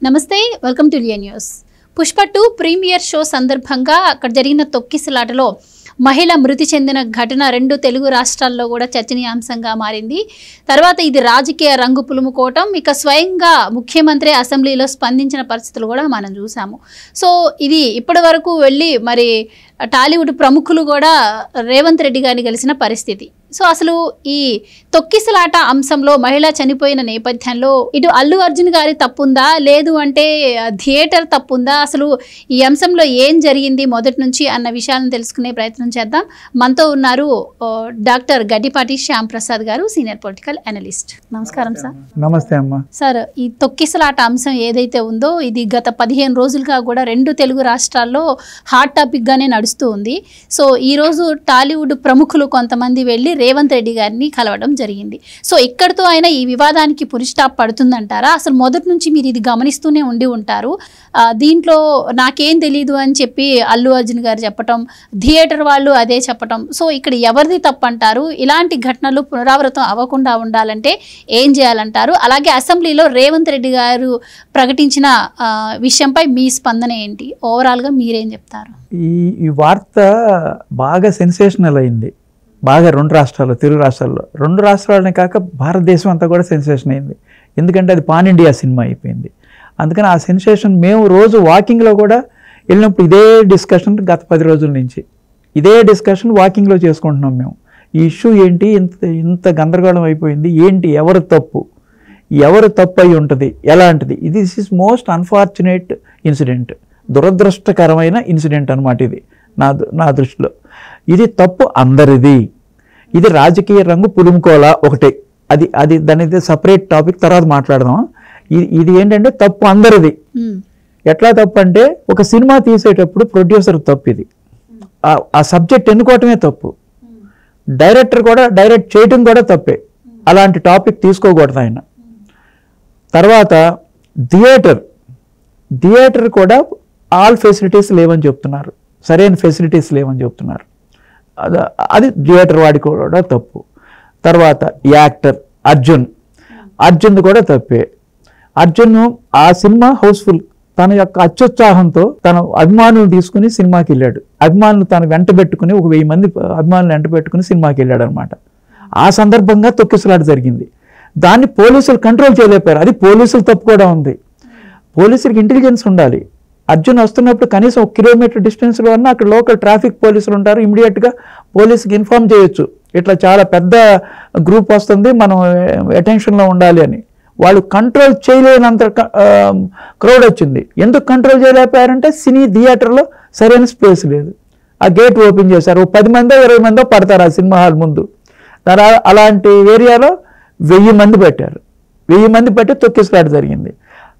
నమస్తే, welcome to లియా news. Pushpa 2 premiere show సందర్భంగా అక్కడ జరిగిన తొక్కిసలాటలో మహిళ మృతి చెందిన ఘటన 2 తెలుగు రాష్ట్రాల్లో కూడా చర్చనీయాంశంగా మారింది. తర్వాత ఇది రాజకీయ రంగు పులుముకోవటం, ఇక స్వయంగా ముఖ్యమంత్రి అసెంబ్లీలో స్పందించిన పరిస్థితులు కూడా మనం చూసాము. సో ఇది ఇప్పటి వరకు వెళ్ళి మరి టాలీవుడ్ ప్రముఖులు కూడా రేవంత్ రెడ్డి గారిని కలిసిన పరిస్థితి. సో అసలు ఈ తొక్కిసలాట అంశంలో మహిళ చనిపోయిన నేపథ్యంలో ఇటు అల్లు అర్జున్ గారి తప్పుందా, లేదు అంటే థియేటర్ తప్పుందా, అసలు ఈ అంశంలో ఏం జరిగింది మొదటి నుంచి అన్న విషయాలను తెలుసుకునే ప్రయత్నం చేద్దాం. మనతో ఉన్నారు డాక్టర్ గడ్డిపాటి శ్యామ్ ప్రసాద్ గారు, సీనియర్ పొలిటికల్ అనలిస్ట్. నమస్కారం సార్. నమస్తే అమ్మా. సార్, ఈ తొక్కిసలాట అంశం ఏదైతే ఉందో ఇది గత 15 రోజులుగా కూడా 2 తెలుగు రాష్ట్రాల్లో హాట్ టాపిక్ గానే నడుస్తూ ఉంది. సో ఈ రోజు టాలీవుడ్ ప్రముఖులు కొంతమంది వెళ్ళి రేవంత్ రెడ్డి గారిని కలవడం జరిగింది. సో ఇక్కడితో అయినా ఈ వివాదానికి పులి స్టాప్ పడుతుందంటారా? అసలు మొదటి నుంచి మీరు ఇది గమనిస్తూనే ఉండి ఉంటారు. దీంట్లో నాకేం తెలీదు అని చెప్పి అల్లు అర్జున్ గారు చెప్పటం, థియేటర్ వాళ్ళు అదే చెప్పటం. సో ఇక్కడ ఎవరిది తప్పు అంటారు? ఇలాంటి ఘటనలు పునరావృతం అవ్వకుండా ఉండాలంటే ఏం చేయాలంటారు? అలాగే అసెంబ్లీలో రేవంత్ రెడ్డి గారు ప్రకటించిన విషయంపై మీ స్పందన ఏంటి? ఓవరాల్గా మీరేం చెప్తారు? ఈ వార్త బాగా సెన్సేషనల్ అయింది. బాగా 2 రాష్ట్రాలు, తెలుగు రాష్ట్రాల్లో, 2 రాష్ట్రాలనే కాక భారతదేశం అంతా కూడా సెన్సేషన్ అయింది. ఎందుకంటే అది పాన్ ఇండియా సినిమా అయిపోయింది. అందుకని ఆ సెన్సేషన్ మేము రోజు వాకింగ్లో కూడా వెళ్ళినప్పుడు ఇదే డిస్కషన్, గత 10 రోజుల నుంచి ఇదే డిస్కషన్ వాకింగ్లో చేసుకుంటున్నాం మేము. ఈ ఇష్యూ ఏంటి, ఇంత గందరగోళం అయిపోయింది, ఏంటి, ఎవరు తప్పు అయి ఉంటుంది, ఎలాంటిది? This is most unfortunate incident, దురదృష్టకరమైన ఇన్సిడెంట్ అనమాట ఇది నా దృష్టిలో. ఇది తప్పు అందరిది. ఇది రాజకీయ రంగు పులుముకోలా ఒకటే, అది దాని సపరేట్ టాపిక్, తర్వాత మాట్లాడదాం. ఇది ఏంటంటే తప్పు అందరిది. ఎట్లా తప్పు అంటే, ఒక సినిమా తీసేటప్పుడు ప్రొడ్యూసర్ తప్పు, ఇది ఆ సబ్జెక్ట్ ఎన్నుకోవటమే తప్పు, డైరెక్టర్ కూడా డైరెక్ట్ చేయటం కూడా తప్పే. అలాంటి టాపిక్ తీసుకోకూడదు ఆయన. తర్వాత థియేటర్ కూడా ఆల్ ఫెసిలిటీస్ లేవని చెప్తున్నారు, సరైన ఫెసిలిటీస్ లేవని చెప్తున్నారు. అది థియేటర్ వాడి కూడా తప్పు. తర్వాత యాక్టర్ అర్జున్ కూడా తప్పే. అర్జున్ ఆ సినిమా హౌస్ఫుల్, తన యొక్క అత్యుత్సాహంతో తన అభిమానులు తీసుకుని సినిమాకి వెళ్ళాడు. అభిమానులు తను వెంట పెట్టుకుని 1000 మంది అభిమానులు వెంట పెట్టుకుని సినిమాకి వెళ్ళాడు అనమాట. ఆ సందర్భంగా తొక్కిసలాట జరిగింది. దాన్ని పోలీసులు కంట్రోల్ చేయలేపారు. అది పోలీసుల తప్పు కూడా ఉంది. పోలీసులకి ఇంటెలిజెన్స్ ఉండాలి. అర్జున్ వస్తున్నప్పుడు కనీసం 1 కిలోమీటర్ డిస్టెన్స్లో అన్నా అక్కడ లోకల్ ట్రాఫిక్ పోలీసులు ఉంటారు, ఇమీడియట్గా పోలీసుకి ఇన్ఫార్మ్ చేయొచ్చు, ఇట్లా చాలా పెద్ద గ్రూప్ వస్తుంది, మనం అటెన్షన్లో ఉండాలి అని. వాళ్ళు కంట్రోల్ చేయలేనంత క్రౌడ్ వచ్చింది. ఎందుకు కంట్రోల్ చేయలేకపోయారంటే సినీ థియేటర్లో సరైన స్పేస్ లేదు. ఆ గేట్ ఓపెన్ చేశారు, 10 మందో 20 మందో పడతారు ఆ సినిమా హాల్ ముందు. అలాంటి ఏరియాలో 1000 మంది పెట్టారు. 1000 మంది పెట్టి తొక్కిసలాట జరిగింది.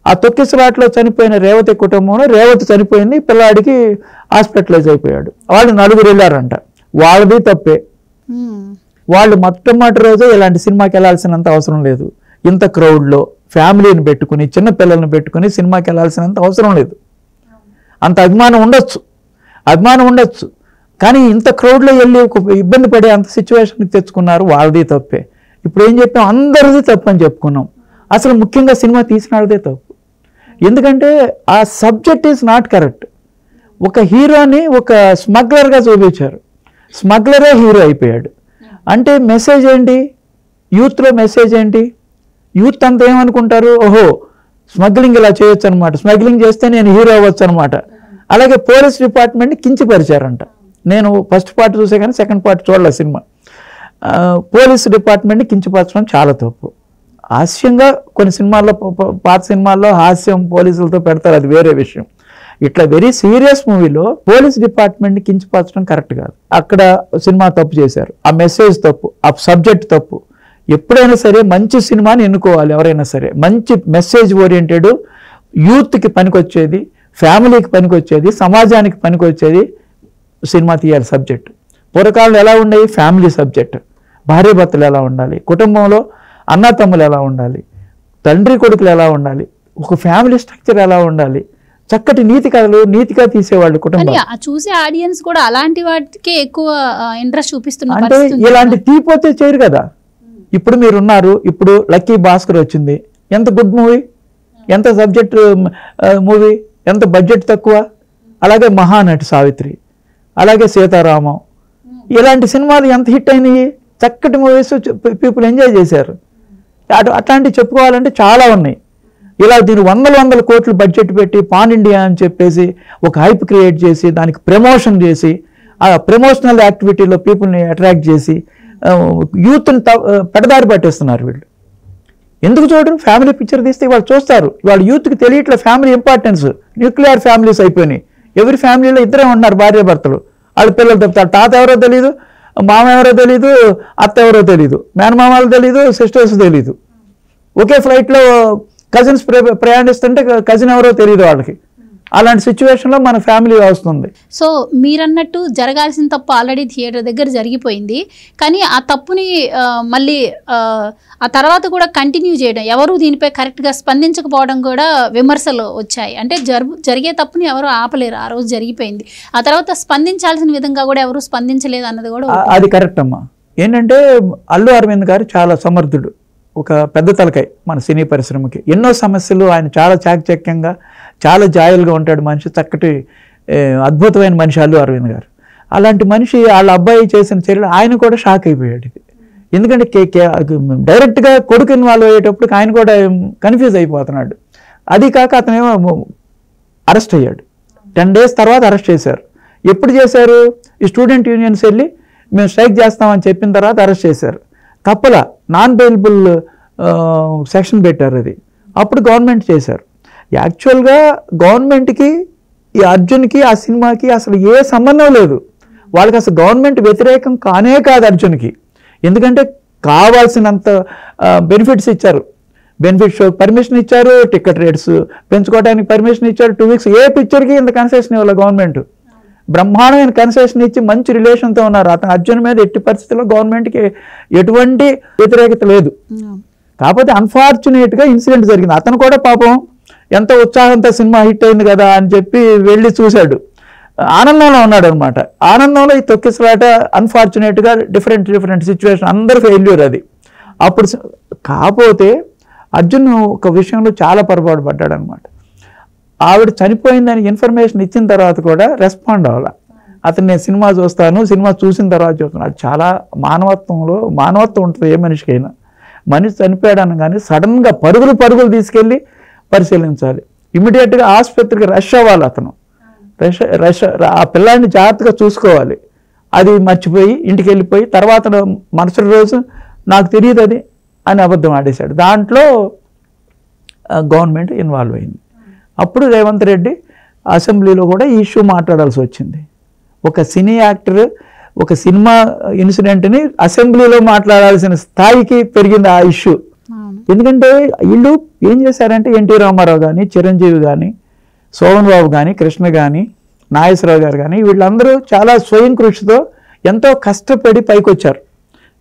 ఆ తొక్కిసలాటలో చనిపోయిన రేవతి కుటుంబంలో రేవతి చనిపోయింది, పిల్లాడికి హాస్పిటలైజ్ అయిపోయాడు. వాళ్ళు 4 వెళ్ళారంట, వాళ్ళది తప్పే. వాళ్ళు మొట్టమొదటి రోజే ఇలాంటి సినిమాకి వెళ్ళాల్సినంత అవసరం లేదు. ఇంత క్రౌడ్లో ఫ్యామిలీని పెట్టుకుని, చిన్న పిల్లల్ని పెట్టుకుని సినిమాకి వెళ్ళాల్సినంత అవసరం లేదు. అంత అభిమానం ఉండొచ్చు, కానీ ఇంత క్రౌడ్లో వెళ్ళి ఇబ్బంది పడే అంత సిచ్యువేషన్కి తెచ్చుకున్నారు, వాళ్ళది తప్పే. ఇప్పుడు ఏం చెప్పాం, అందరిది తప్పు అని చెప్పుకున్నాం. అసలు ముఖ్యంగా సినిమా తీసినాడదే తప్పు. ఎందుకంటే ఆ సబ్జెక్ట్ ఈజ్ నాట్ కరెక్ట్. ఒక హీరోని ఒక స్మగ్లర్గా చూపించారు, స్మగ్లరే హీరో అయిపోయాడు. అంటే మెసేజ్ ఏంటి, యూత్లో మెసేజ్ ఏంటి? యూత్ అంతా ఏమనుకుంటారు, ఓహో స్మగ్లింగ్ ఇలా చేయొచ్చు అనమాట, స్మగ్లింగ్ చేస్తే నేను హీరో అవ్వచ్చు అనమాట. అలాగే పోలీస్ డిపార్ట్మెంట్ని కించపరిచారంట. నేను ఫస్ట్ పార్ట్ చూసే కానీ సెకండ్ పార్ట్ చూడలే సినిమా. పోలీసు డిపార్ట్మెంట్ని కించపరచడం చాలా తప్పు. హాస్యంగా కొన్ని సినిమాల్లో, పాత సినిమాల్లో హాస్యం పోలీసులతో పెడతారు, అది వేరే విషయం. ఇట్లా వెరీ సీరియస్ మూవీలో పోలీస్ డిపార్ట్మెంట్ని కించపరచడం కరెక్ట్ కాదు. అక్కడ సినిమా తప్పు చేశారు, ఆ మెసేజ్ తప్పు, ఆ సబ్జెక్ట్ తప్పు. ఎప్పుడైనా సరే మంచి సినిమాని ఎన్నుకోవాలి ఎవరైనా సరే. మంచి మెసేజ్ ఓరియంటెడ్, యూత్కి పనికొచ్చేది, ఫ్యామిలీకి పనికొచ్చేది, సమాజానికి పనికొచ్చేది సినిమా తీయాలి సబ్జెక్ట్. పూర్వకాలంలో ఎలా ఉండేవి, ఫ్యామిలీ సబ్జెక్ట్, భార్యాభర్తలు ఎలా ఉండాలి, కుటుంబంలో అన్నతమ్ములు ఎలా ఉండాలి, తండ్రి కొడుకులు ఎలా ఉండాలి, ఒక ఫ్యామిలీ స్ట్రక్చర్ ఎలా ఉండాలి, చక్కటి నీతి కథలు నీతిగా తీసేవాళ్ళు కుటుంబం. చూసే ఆడియన్స్ కూడా అలాంటి వాటికే ఎక్కువ ఇంట్రెస్ట్ చూపిస్తున్నారు. అంటే ఇలాంటి తీపోతే చేయరు కదా. ఇప్పుడు మీరున్నారు, ఇప్పుడు లక్కీ భాస్కర్ వచ్చింది, ఎంత గుడ్ మూవీ, ఎంత సబ్జెక్ట్ మూవీ, ఎంత బడ్జెట్ తక్కువ. అలాగే మహానటి సావిత్రి, అలాగే సీతారామం, ఇలాంటి సినిమాలు ఎంత హిట్ అయినాయి, చక్కటి మూవీస్, పీపుల్ ఎంజాయ్ చేశారు. అట్లాంటివి చెప్పుకోవాలంటే చాలా ఉన్నాయి. ఇలా దీన్ని వందల కోట్లు బడ్జెట్ పెట్టి పాన్ ఇండియా అని చెప్పేసి ఒక హైప్ క్రియేట్ చేసి దానికి ప్రమోషన్ చేసి ఆ ప్రమోషనల్ యాక్టివిటీలో పీపుల్ని అట్రాక్ట్ చేసి యూత్ని పెడదారి పట్టేస్తున్నారు వీళ్ళు. ఎందుకు చూడరు? ఫ్యామిలీ పిక్చర్ తీస్తే వాళ్ళు చూస్తారు. వాళ్ళ యూత్కి తెలియట్లే ఫ్యామిలీ ఇంపార్టెన్స్. న్యూక్లియర్ ఫ్యామిలీస్ అయిపోయినాయి. ఎవరి ఫ్యామిలీలో ఇద్దరే ఉన్నారు భార్యాభర్తలు. వాళ్ళ పిల్లలు తప్పుతారు. తాత ఎవరో తెలీదు, మామ ఎవరో తెలీదు, అత్త ఎవరో తెలీదు, మేనమామలు తెలీదు, సిస్టర్స్ తెలీదు. ఒకే ఫ్లైట్లో కజిన్స్ ప్రయాణిస్తుంటే కజిన్ ఎవరో తెలియదు వాళ్ళకి. అలాంటి సిచ్యువేషన్లో మన ఫ్యామిలీ వస్తుంది. సో మీరన్నట్టు జరగాల్సిన తప్పు ఆల్రెడీ థియేటర్ దగ్గర జరిగిపోయింది. కానీ ఆ తప్పుని మళ్ళీ ఆ తర్వాత కూడా కంటిన్యూ చేయడం, ఎవరు దీనిపై కరెక్ట్గా స్పందించకపోవడం కూడా విమర్శలు వచ్చాయి. అంటే జరిగే తప్పుని ఎవరు ఆపలేరు, ఆ రోజు జరిగిపోయింది. ఆ తర్వాత స్పందించాల్సిన విధంగా కూడా ఎవరు స్పందించలేదు అన్నది కూడా అది కరెక్ట్ అమ్మా. ఏంటంటే అల్లు అరవింద్ గారు చాలా సమర్థుడు, ఒక పెద్ద తలకాయ మన సినీ పరిశ్రమకి. ఎన్నో సమస్యలు ఆయన చాలా చాకచక్యంగా, చాలా జాయిల్గా ఉంటాడు మనిషి. చక్కటి అద్భుతమైన మనిషి అల్లు అరవింద్ గారు. అలాంటి మనిషి వాళ్ళ అబ్బాయి చేసిన చర్యలు ఆయన కూడా షాక్ అయిపోయాడు. ఎందుకంటే డైరెక్ట్గా కొడుకు ఇన్వాల్వ్ అయ్యేటప్పుడు ఆయన కూడా కన్ఫ్యూజ్ అయిపోతున్నాడు. అది కాక అతనేమో అరెస్ట్ అయ్యాడు. 10 days తర్వాత అరెస్ట్ చేశారు. ఎప్పుడు చేశారు? ఈ స్టూడెంట్ యూనియన్స్ వెళ్ళి మేము స్ట్రైక్ చేస్తామని చెప్పిన తర్వాత అరెస్ట్ చేశారు. తప్పల నాన్ బెయిలబుల్ సెక్షన్ పెట్టారు. అది అప్పుడు గవర్నమెంట్ చేశారు. యాక్చువల్గా గవర్నమెంట్కి ఈ అర్జున్కి ఆ సినిమాకి అసలు ఏ సంబంధం లేదు. వాళ్ళకి అసలు గవర్నమెంట్ వ్యతిరేకం కానే కాదు అర్జున్కి. ఎందుకంటే కావాల్సినంత బెనిఫిట్స్ ఇచ్చారు. బెనిఫిట్ షో పర్మిషన్ ఇచ్చారు, టికెట్ రేట్స్ పెంచుకోవడానికి పర్మిషన్ ఇచ్చారు. 2 weeks ఏ పిక్చర్కి ఇంత కన్సెషన్ ఇవ్వాలి గవర్నమెంట్. బ్రహ్మాండమైన కన్సెషన్ ఇచ్చి మంచి రిలేషన్తో ఉన్నారు. అతను అర్జున్ మీద ఎట్టి పరిస్థితుల్లో గవర్నమెంట్కి ఎటువంటి వ్యతిరేకత లేదు. కాకపోతే అన్ఫార్చునేట్గా ఇన్సిడెంట్ జరిగింది. అతను కూడా పాపం ఎంతో ఉత్సాహంతో సినిమా హిట్ అయింది కదా అని చెప్పి వెళ్ళి చూశాడు. ఆనందంలో ఉన్నాడు అనమాట. ఆనందంలో ఈ తొక్కిసలాట అన్ఫార్చునేట్గా డిఫరెంట్ సిచ్యువేషన్, అందరు ఫెయిల్యూర్ అది. అప్పుడు కాకపోతే అర్జున్ ఒక విషయంలో చాలా పొరపాటు పడ్డాడు అనమాట. ఆవిడ చనిపోయిందని ఇన్ఫర్మేషన్ ఇచ్చిన తర్వాత కూడా రెస్పాండ్ అవ్వాలి. అతను నేను సినిమా చూస్తాను, సినిమా చూసిన తర్వాత చూస్తాను. అది చాలా మానవత్వం ఉంటుంది ఏ మనిషికైనా. మనిషి చనిపోయాడు అనగానే సడన్గా పరుగులు తీసుకెళ్ళి పరిశీలించాలి. ఇమీడియట్గా ఆసుపత్రికి రష్ అవ్వాలి. అతను రష్ ఆ పిల్లాడిని జాగ్రత్తగా చూసుకోవాలి. అది మర్చిపోయి ఇంటికి వెళ్ళిపోయి తర్వాత మరుసటి రోజు నాకు తెలియదు అది అని అబద్ధం ఆడేశాడు. దాంట్లో గవర్నమెంట్ ఇన్వాల్వ్ అయింది. అప్పుడు రేవంత్ రెడ్డి అసెంబ్లీలో కూడా ఈ ఇష్యూ మాట్లాడాల్సి వచ్చింది. ఒక సినీ యాక్టర్ ఒక సినిమా ఇన్సిడెంట్ని అసెంబ్లీలో మాట్లాడాల్సిన స్థాయికి పెరిగింది ఆ ఇష్యూ. ఎందుకంటే వీళ్ళు ఏం చేశారంటే ఎన్టీ రామారావు కానీ, చిరంజీవి కానీ, శోభన్ బాబు కానీ, కృష్ణ కానీ, నాగేశ్వరరావు గారు కానీ వీళ్ళందరూ చాలా స్వయం కృషితో ఎంతో కష్టపడి పైకి వచ్చారు.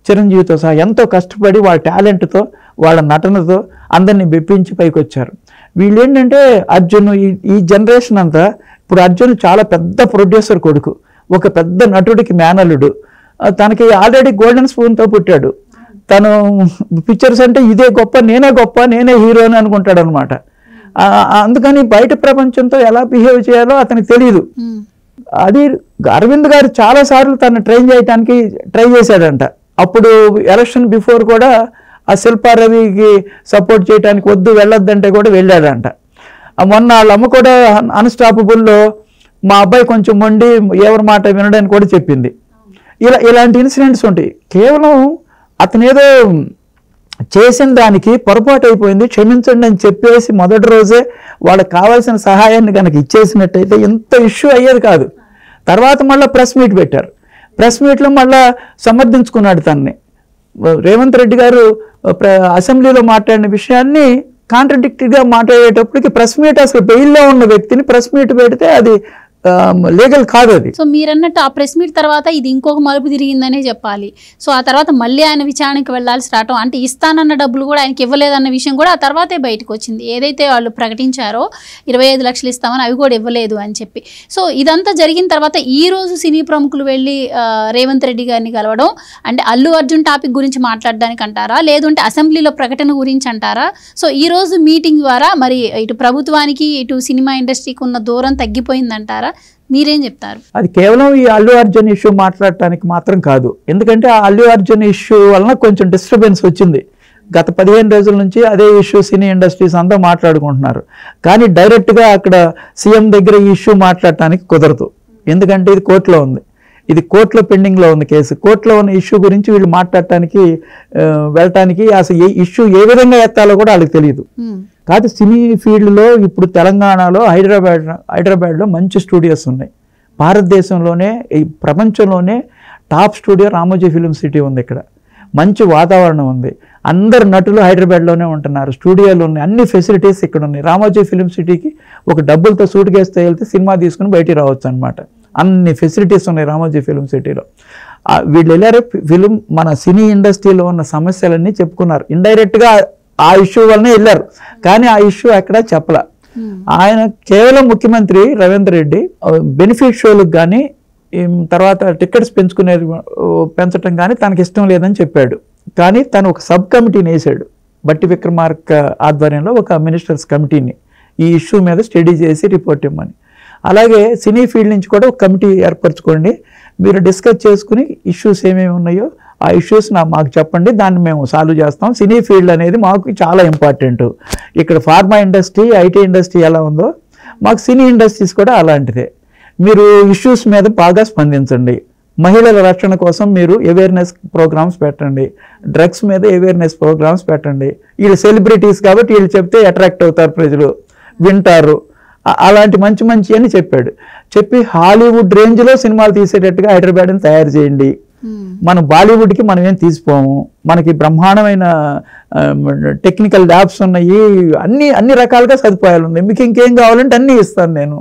చిరంజీవితో సహా ఎంతో కష్టపడి వాళ్ళ టాలెంట్తో వాళ్ళ నటనతో అందరినీ మెప్పించి పైకి వచ్చారు. వీళ్ళు ఏంటంటే అర్జున్ ఈ జనరేషన్ అంతా ఇప్పుడు అర్జున్ చాలా పెద్ద ప్రొడ్యూసర్ కొడుకు, ఒక పెద్ద నటుడికి మేనల్లుడు. తనకి ఆల్రెడీ గోల్డెన్ స్పూన్తో పుట్టాడు. తను పిక్చర్స్ అంటే ఇదే గొప్ప, నేనే హీరో అని అనుకుంటాడు అనమాట. అందుకని బయట ప్రపంచంతో ఎలా బిహేవ్ చేయాలో అతనికి తెలియదు. అది అరవింద్ గారు చాలాసార్లు తను ట్రై చేశాడంట. అప్పుడు ఎలక్షన్ బిఫోర్ కూడా ఆ శిల్పా రవికి సపోర్ట్ చేయడానికి వద్దు వెళ్ళొద్దంటే కూడా వెళ్ళాడంట. మొన్న వాళ్ళ అమ్మ కూడా అన్స్టాపబుల్లో మా అబ్బాయి కొంచెం మొండి ఎవరి మాట వినడానికి కూడా చెప్పింది. ఇలాంటి ఇన్సిడెంట్స్ ఉంటాయి. కేవలం అతను ఏదో చేసిన దానికి పొరపాటు అయిపోయింది, క్షమించండి అని చెప్పేసి మొదటి రోజే వాళ్ళకి కావాల్సిన సహాయాన్ని కనుక ఇచ్చేసినట్టయితే ఇంత ఇష్యూ అయ్యేది కాదు. తర్వాత మళ్ళీ ప్రెస్ మీట్ పెట్టారు. ప్రెస్ మీట్లో మళ్ళీ సమర్థించుకున్నాడు తనని. రేవంత్ రెడ్డి గారు అసెంబ్లీలో మాట్లాడిన విషయాన్ని కాంట్రడిక్టరీగా మాట్లాడేటప్పటికి ప్రెస్ మీట్, అసలు బెయిల్లో ఉన్న వ్యక్తిని ప్రెస్ మీట్ పెడితే అది లీగల్ కాదు అది. సో మీరన్నట్టు ఆ ప్రెస్ మీట్ తర్వాత ఇది ఇంకొక మలుపు తిరిగిందనే చెప్పాలి. సో ఆ తర్వాత మళ్ళీ ఆయన విచారణకు వెళ్లాల్సి రావటం, అంటే ఇస్తానన్న డబ్బులు కూడా ఆయనకి ఇవ్వలేదన్న విషయం కూడా ఆ తర్వాతే బయటకు వచ్చింది. ఏదైతే వాళ్ళు ప్రకటించారో 25 లక్షలు ఇస్తామని అవి కూడా ఇవ్వలేదు అని చెప్పి. సో ఇదంతా జరిగిన తర్వాత ఈ రోజు సినీ ప్రముఖులు వెళ్ళి రేవంత్ రెడ్డి గారిని కలవడం అంటే అల్లు అర్జున్ టాపిక్ గురించి మాట్లాడడానికి అంటారా, లేదంటే అసెంబ్లీలో ప్రకటన గురించి అంటారా? సో ఈ రోజు మీటింగ్ ద్వారా మరి ఇటు ప్రభుత్వానికి ఇటు సినిమా ఇండస్ట్రీకి ఉన్న దూరం తగ్గిపోయిందంటారా? మీరేం చెప్తారు? అది కేవలం ఈ అల్లు అర్జున్ ఇష్యూ మాట్లాడటానికి మాత్రం కాదు. ఎందుకంటే ఆ అల్లు అర్జున్ ఇష్యూ వలన కొంచెం డిస్టర్బెన్స్ వచ్చింది. గత 15 రోజుల నుంచి అదే ఇష్యూ సినీ ఇండస్ట్రీస్ అంతా మాట్లాడుకుంటున్నారు. కానీ డైరెక్ట్గా అక్కడ సీఎం దగ్గర ఈ ఇష్యూ మాట్లాడటానికి కుదరదు. ఎందుకంటే ఇది కోర్టులో ఉంది, ఇది కోర్టులో పెండింగ్లో ఉంది కేసు. కోర్టులో ఉన్న ఇష్యూ గురించి వీళ్ళు మాట్లాడటానికి వెళ్ళటానికి అసలు ఏ ఇష్యూ ఏ విధంగా ఎత్తాలో కూడా వాళ్ళకి తెలియదు. కాదు సినీ ఫీల్డ్లో ఇప్పుడు తెలంగాణలో హైదరాబాద్లో మంచి స్టూడియోస్ ఉన్నాయి. భారతదేశంలోనే ఈ ప్రపంచంలోనే top studio Ramoji film city ఉంది. ఇక్కడ మంచి వాతావరణం ఉంది. అందరు నటులు హైదరాబాద్లోనే ఉంటున్నారు. స్టూడియోలు ఉన్నాయి, అన్ని ఫెసిలిటీస్ ఇక్కడ ఉన్నాయి. రామోజీ ఫిలిం సిటీకి ఒక డబ్బులతో సూట్ కేసుతో వెళ్తే సినిమా తీసుకుని బయటికి రావచ్చు అనమాట. అన్ని ఫెసిలిటీస్ ఉన్నాయి రామోజీ ఫిలిం సిటీలో. వీళ్ళు వెళ్ళారు, ఫిలిం మన సినీ ఇండస్ట్రీలో ఉన్న సమస్యలన్నీ చెప్పుకున్నారు. ఇండైరెక్ట్గా ఆ ఇష్యూ వల్లనే వెళ్ళారు, కానీ ఆ ఇష్యూ ఎక్కడ చెప్పలా. ఆయన కేవలం ముఖ్యమంత్రి రేవంత్ రెడ్డి బెనిఫిట్ షోలకు కానీ తర్వాత టికెట్స్ పెంచడం కానీ తనకి ఇష్టం లేదని చెప్పాడు. కానీ తను ఒక సబ్ కమిటీని వేసాడు, బట్టి విక్రమార్క ఆధ్వర్యంలో ఒక మినిస్టర్స్ కమిటీని ఈ ఇష్యూ మీద స్టడీ చేసి రిపోర్ట్ ఇవ్వమని. అలాగే సినీ ఫీల్డ్ నుంచి కూడా ఒక కమిటీ ఏర్పరచుకోండి, మీరు డిస్కస్ చేసుకుని ఇష్యూస్ ఏమేమి ఉన్నాయో ఆ ఇష్యూస్ మాకు చెప్పండి, దాన్ని మేము సాల్వ్ చేస్తాం. సినీ ఫీల్డ్ అనేది మాకు చాలా ఇంపార్టెంట్. ఇక్కడ ఫార్మా ఇండస్ట్రీ, ఐటీ ఇండస్ట్రీ ఎలా ఉందో మాకు సినీ ఇండస్ట్రీస్ కూడా అలాంటిదే. మీరు ఇష్యూస్ మీద బాగా స్పందించండి. మహిళల రక్షణ కోసం మీరు అవేర్నెస్ ప్రోగ్రామ్స్ పెట్టండి, డ్రగ్స్ మీద అవేర్నెస్ ప్రోగ్రామ్స్ పెట్టండి. వీళ్ళు సెలబ్రిటీస్ కాబట్టి వీళ్ళు చెప్తే అట్రాక్ట్ అవుతారు, ప్రజలు వింటారు. అలాంటి మంచి మంచి అని చెప్పి హాలీవుడ్ రేంజ్లో సినిమాలు తీసేటట్టుగా హైదరాబాద్ని తయారు చేయండి. మనం బాలీవుడ్కి మనం ఏం తీసిపోము, మనకి బ్రహ్మాండమైన టెక్నికల్ ల్యాబ్స్ ఉన్నాయి, అన్ని రకాలుగా సదుపాయాలు ఉన్నాయి. మీకు ఇంకేం కావాలంటే అన్నీ ఇస్తాను నేను.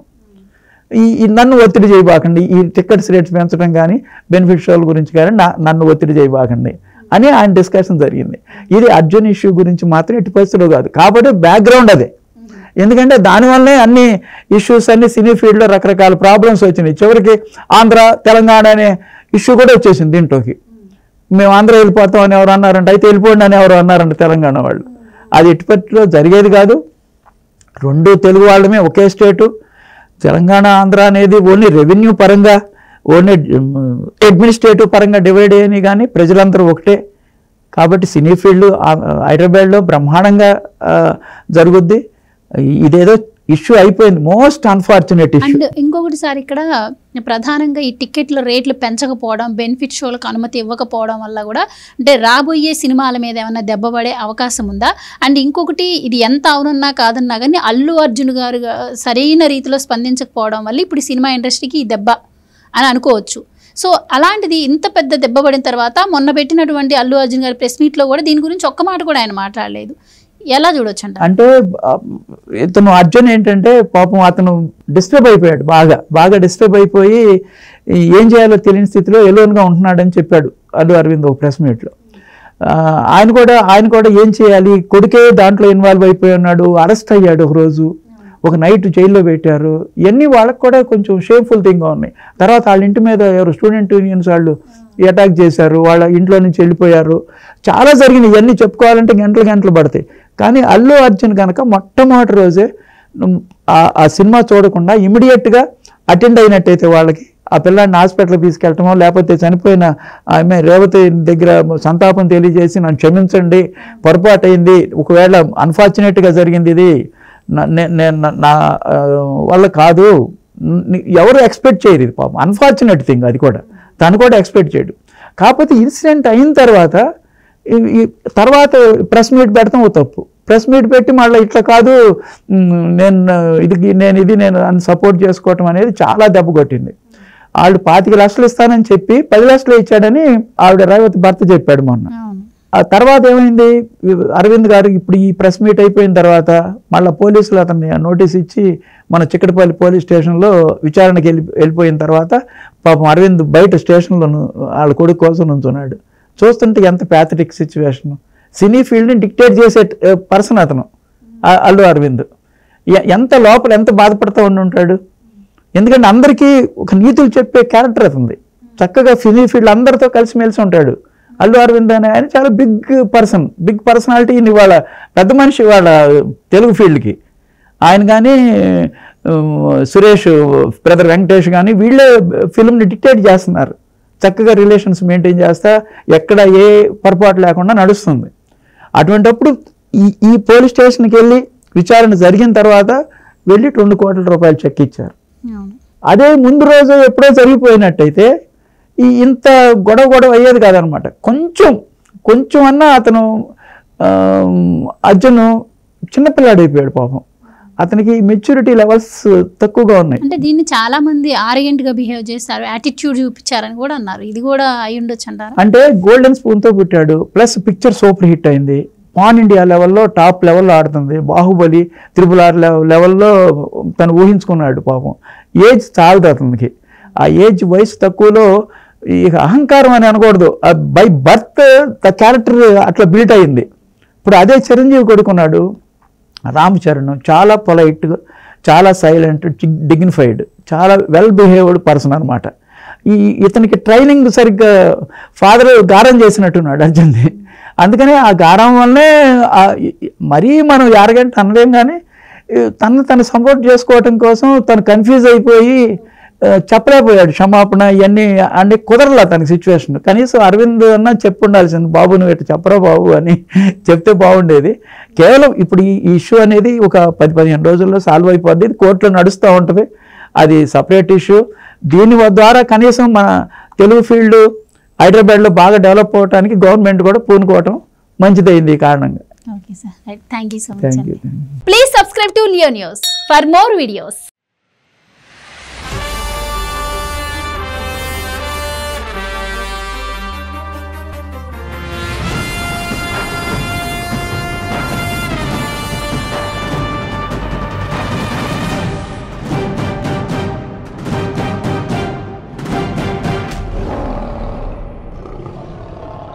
నన్ను ఒత్తిడి చేయబాకండి, ఈ టికెట్స్ రేట్స్ పెంచడం కానీ బెనిఫిట్ షోల గురించి కానీ నన్ను ఒత్తిడి చేయబాకండి అని ఆయన డిస్కషన్ జరిగింది. ఇది అర్జున్ ఇష్యూ గురించి మాత్రం ఎట్టి పరిస్థితుల్లో కాదు. కాబట్టి బ్యాక్గ్రౌండ్ అదే. ఎందుకంటే దానివల్లనే అన్ని ఇష్యూస్ అన్ని సినీ ఫీల్డ్లో రకరకాల ప్రాబ్లమ్స్ వచ్చినాయి. చివరికి ఆంధ్ర తెలంగాణ అనే ఇష్యూ కూడా వచ్చేసింది దీంట్లోకి. మేము ఆంధ్ర వెళ్ళిపోతాం అని ఎవరు అన్నారంటే, అయితే వెళ్ళిపోండి అని ఎవరు అన్నారంటే తెలంగాణ వాళ్ళు. అది ఎట్టిపట్లో జరిగేది కాదు. రెండు తెలుగు వాళ్ళమే ఒకే స్టేటు. తెలంగాణ ఆంధ్ర అనేది ఓన్లీ రెవెన్యూ పరంగా, ఓన్లీ అడ్మినిస్ట్రేటివ్ పరంగా డివైడ్ అయ్యని, కానీ ప్రజలందరూ ఒకటే. కాబట్టి సినీ ఫీల్డ్ హైదరాబాద్లో బ్రహ్మాండంగా జరుగుద్ది. ఇదేదో ఇష్యూ అయిపోయింది, మోస్ట్ అన్ఫార్చునేట్ ఇష్యూ. అండ్ ఇంకొకటి సార్, ఇక్కడ ప్రధానంగా ఈ టికెట్ల రేట్లు పెంచకపోవడం, బెనిఫిట్ షోలకు అనుమతి ఇవ్వకపోవడం వల్ల కూడా అంటే రాబోయే సినిమాల మీద ఏమైనా దెబ్బపడే అవకాశం ఉందా? అండ్ ఇంకొకటి, ఇది ఎంత అవునన్నా కాదన్నా కానీ అల్లు అర్జున్ గారు సరైన రీతిలో స్పందించకపోవడం వల్ల ఇప్పుడు సినిమా ఇండస్ట్రీకి ఈ దెబ్బ అని అనుకోవచ్చు. సో అలాంటిది ఇంత పెద్ద దెబ్బ పడిన తర్వాత మొన్న పెట్టినటువంటి అల్లు అర్జున్ గారి ప్రెస్ మీట్లో కూడా దీని గురించి ఒక్క మాట కూడా ఆయన మాట్లాడలేదు. ఎలా చూడొచ్చు అంటే ఇతను అర్జున్ ఏంటంటే పాపం అతను డిస్టర్బ్ అయిపోయాడు, బాగా డిస్టర్బ్ అయిపోయి ఏం చేయాలో తెలియని స్థితిలో ఎలోన్గా ఉంటున్నాడని చెప్పాడు అల్లు అరవింద్ ఒక ప్రెస్ మీట్లో. ఆయన కూడా ఏం చేయాలి, కొడుకే దాంట్లో ఇన్వాల్వ్ అయిపోయి ఉన్నాడు, అరెస్ట్ అయ్యాడు ఒక రోజు, ఒక నైట్ జైల్లో పెట్టారు. ఇవన్నీ వాళ్ళకు కూడా కొంచెం షేమ్ఫుల్ థింగ్గా ఉన్నాయి. తర్వాత వాళ్ళ ఇంటి మీద ఎవరు స్టూడెంట్ యూనియన్స్ వాళ్ళు అటాక్ చేశారు, వాళ్ళ ఇంట్లో నుంచి వెళ్ళిపోయారు, చాలా జరిగినాయి. ఇవన్నీ చెప్పుకోవాలంటే గంటలు పడతాయి. కానీ అల్లు అర్జున్ కనుక మొట్టమొదటి రోజే ఆ సినిమా చూడకుండా ఇమీడియట్గా అటెండ్ అయినట్టయితే వాళ్ళకి ఆ పిల్లాడిని హాస్పిటల్కి తీసుకెళ్ళటమో, లేకపోతే చనిపోయిన ఆమె రేవతి దగ్గర సంతాపం తెలియజేసి నన్ను క్షమించండి, పొరపాటు అయింది, ఒకవేళ అన్ఫార్చునేట్గా జరిగింది, ఇది నా వల్ల కాదు, ఎవరు ఎక్స్పెక్ట్ చేయరు. ఇది పాపం అన్ఫార్చునేట్ థింగ్, అది కూడా తను కూడా ఎక్స్పెక్ట్ చేయడు. కాకపోతే ఇన్సిడెంట్ అయిన తర్వాత ప్రెస్ మీట్ పెడతాం ఓ తప్పు. ప్రెస్ మీట్ పెట్టి మళ్ళీ ఇట్లా కాదు, నేను అని సపోర్ట్ చేసుకోవటం అనేది చాలా దెబ్బ కొట్టింది. వాళ్ళు 25 లక్షలు ఇస్తానని చెప్పి 10 లక్షలు ఇచ్చాడని ఆవిడ రేవతి భర్త చెప్పాడు మొన్న. ఆ తర్వాత ఏమైంది, అరవింద్ గారు ఇప్పుడు ఈ ప్రెస్ మీట్ అయిపోయిన తర్వాత మళ్ళీ పోలీసులు అతన్ని నోటీస్ ఇచ్చి మన చిక్కటపల్లి పోలీస్ స్టేషన్లో విచారణకి వెళ్ళిపోయిన తర్వాత పాపం అరవింద్ బయట స్టేషన్లో వాళ్ళ కొడుకు కోసం నుంచున్నాడు. చూస్తుంటే ఎంత ప్యాథటిక్ సిచ్యువేషన్. సినీ ఫీల్డ్ని డిక్టేట్ చేసే పర్సన్ అతను అల్లు అరవింద్. ఎంత లోపల ఎంత బాధపడుతూ ఉంటాడు. ఎందుకంటే అందరికీ ఒక నీతులు చెప్పే క్యారెక్టర్ అతనిది. చక్కగా సినీ ఫీల్డ్ అందరితో కలిసిమెలిసి ఉంటాడు. అల్లు అరవింద్ అనే ఆయన చాలా బిగ్ పర్సనాలిటీ ఇవాళ, పెద్ద మనిషి వాళ్ళ తెలుగు ఫీల్డ్కి. ఆయన కానీ సురేష్ బ్రదర్ వెంకటేష్ కానీ వీళ్ళే ఫిల్మ్ని డిక్టేట్ చేస్తున్నారు. చక్కగా రిలేషన్స్ మెయింటైన్ చేస్తా ఎక్కడ ఏ పొరపాటు లేకుండా నడుస్తుంది. అటువంటిప్పుడు ఈ పోలీస్ స్టేషన్కి వెళ్ళి విచారణ జరిగిన తర్వాత వెళ్ళి 2 కోట్ల రూపాయలు చెక్ ఇచ్చారు. అదే ముందు రోజు ఎప్పుడో జరిగిపోయినట్టయితే ఇంత గొడవ అయ్యేది కాదనమాట. కొంచెం అన్నా అతను అర్జున్ చిన్నపిల్లాడు అయిపోయాడు పాపం. అతనికి మెచ్యూరిటీ లెవెల్స్ తక్కువగా ఉన్నాయి. అంటే దీన్ని చాలా మంది ఆర్గెంట్గా బిహేవ్ చేస్తారు, యాటిట్యూడ్ చూపించారని కూడా అన్నారు. ఇది కూడా అయి ఉండొచ్చు అంటారా? అంటే గోల్డెన్ స్పూన్తో పుట్టాడు, ప్లస్ పిక్చర్ సూపర్ హిట్ అయింది, పాన్ ఇండియా లెవెల్లో టాప్ లెవెల్లో ఆడుతుంది, బాహుబలి RRR లెవెల్లో తను ఊహించుకున్నాడు పాపం. ఏజ్ చాలదు అతనికి. ఆ ఏజ్ వయసు తక్కువలో ఇక అహంకారం అని అనకూడదు, బై బర్త్ ద క్యారెక్టర్ అట్లా బిల్ట్ అయింది. ఇప్పుడు అదే చిరంజీవి కొడుకున్నాడు రామ్ చరణ్, చాలా పొలైట్గా, చాలా సైలెంట్, డిగ్నిఫైడ్, చాలా వెల్ బిహేవ్డ్ పర్సన్ అనమాట. ఇతనికి ట్రైనింగ్ సరిగ్గా ఫాదర్ గారం చేసినట్టున్నాడు అర్జున్ని. అందుకని ఆ గారం వల్లనే మరీ మనం యారగంట అనలేం, కానీ తను సపోర్ట్ చేసుకోవటం కోసం తను కన్ఫ్యూజ్ అయిపోయి చెప్పలేకపోయాడు క్షమాపణ ఇవన్నీ. అన్నీ కుదరలా తనకి సిచ్యువేషన్. కనీసం అరవింద్ అన్నా చెప్పు ఉండాల్సింది, బాబు నువ్వు ఇట్లా చెప్పరా బాబు అని చెప్తే బాగుండేది. కేవలం ఇప్పుడు ఈ ఇష్యూ అనేది ఒక 10-15 రోజుల్లో సాల్వ్ అయిపోద్ది. ఇది కోర్టులో నడుస్తూ ఉంటుంది, అది సపరేట్ ఇష్యూ. దీని ద్వారా కనీసం మన తెలుగు ఫీల్డ్ హైదరాబాద్లో బాగా డెవలప్ అవడానికి గవర్నమెంట్ కూడా పూనుకోవటం మంచిదైంది ఈ కారణంగా. Okay sir, thank you so much. Please subscribe to Leo news for more videos.